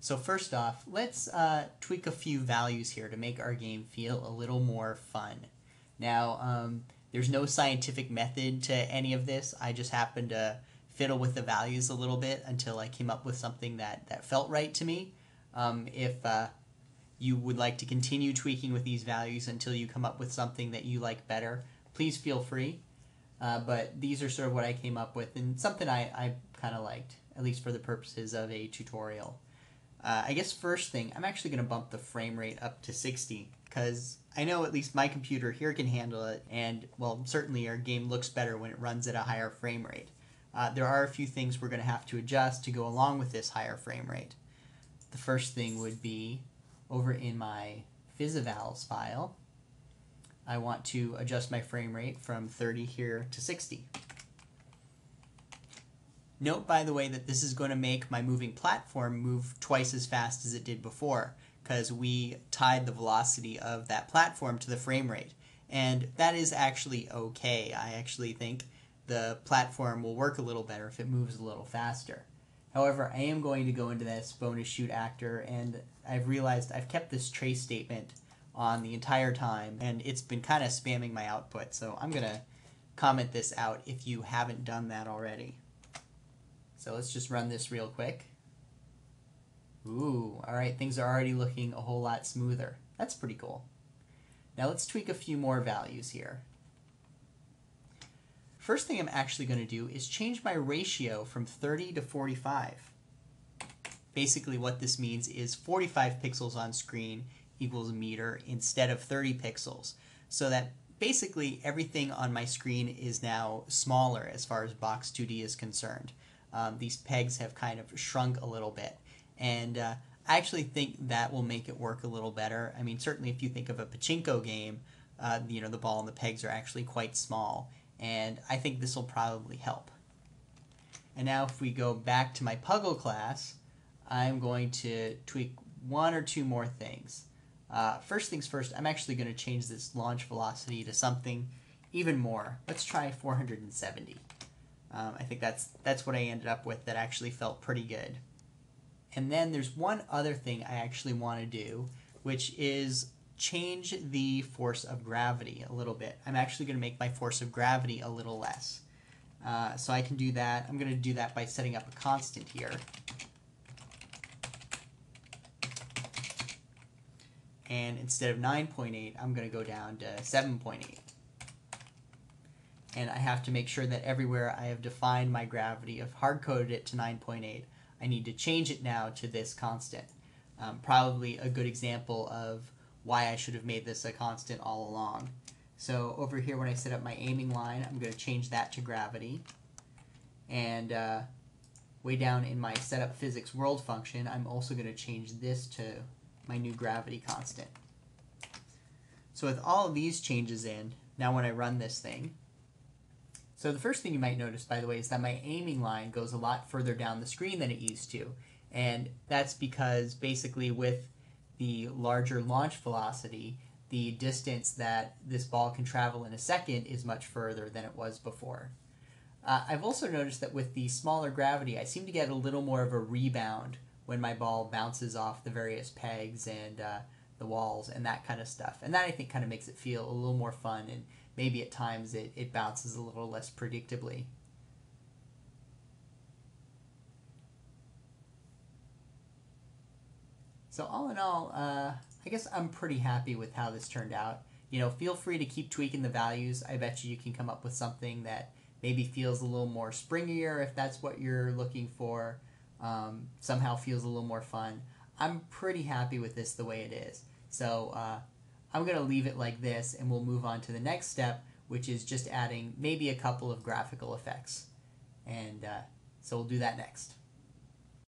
So first off, let's tweak a few values here to make our game feel a little more fun. Now, there's no scientific method to any of this. I just happened to fiddle with the values a little bit until I came up with something that felt right to me. If you would like to continue tweaking with these values until you come up with something that you like better, please feel free. But these are sort of what I came up with and something I kind of liked, at least for the purposes of a tutorial. I guess first thing, I'm actually going to bump the frame rate up to 60 because I know at least my computer here can handle it, and well, certainly our game looks better when it runs at a higher frame rate. There are a few things we're going to have to adjust to go along with this higher frame rate. The first thing would be over in my physivals file, I want to adjust my frame rate from 30 here to 60. Note, by the way, that this is going to make my moving platform move twice as fast as it did before, because we tied the velocity of that platform to the frame rate. And that is actually okay. I actually think the platform will work a little better if it moves a little faster. However, I am going to go into this bonus shoot actor, and I've realized I've kept this trace statement on the entire time, and it's been kind of spamming my output, so I'm going to comment this out if you haven't done that already. So let's just run this real quick. Ooh, alright, things are already looking a whole lot smoother. That's pretty cool. Now let's tweak a few more values here. First thing I'm actually going to do is change my ratio from 30 to 45. Basically what this means is 45 pixels on screen equals a meter instead of 30 pixels. So that basically everything on my screen is now smaller as far as Box 2D is concerned. These pegs have kind of shrunk a little bit, and I actually think that will make it work a little better. I mean, certainly if you think of a pachinko game, the ball and the pegs are actually quite small, and I think this will probably help. And now if we go back to my Puggle class, I'm going to tweak one or two more things. First things first, I'm actually going to change this launch velocity to something even more. Let's try 470. I think that's what I ended up with that actually felt pretty good. And then there's one other thing I actually want to do, which is change the force of gravity a little bit. I'm actually going to make my force of gravity a little less. So I can do that. I'm going to do that by setting up a constant here. And instead of 9.8, I'm going to go down to 7.8. And I have to make sure that everywhere I have defined my gravity, I've hard-coded it to 9.8, I need to change it now to this constant. Probably a good example of why I should have made this a constant all along. So over here when I set up my aiming line, I'm going to change that to gravity. And way down in my setup physics world function, I'm also going to change this to my new gravity constant. So with all of these changes in, now when I run this thing, so the first thing you might notice, by the way, is that my aiming line goes a lot further down the screen than it used to. And that's because basically with the larger launch velocity, the distance that this ball can travel in a second is much further than it was before. I've also noticed that with the smaller gravity, I seem to get a little more of a rebound when my ball bounces off the various pegs and the walls and that kind of stuff. And that I think kind of makes it feel a little more fun, and maybe at times it bounces a little less predictably. So all in all, I guess I'm pretty happy with how this turned out. Feel free to keep tweaking the values. I bet you can come up with something that maybe feels a little more springier if that's what you're looking for. Somehow feels a little more fun. I'm pretty happy with this the way it is. So I'm going to leave it like this, and we'll move on to the next step, which is just adding maybe a couple of graphical effects. And so we'll do that next.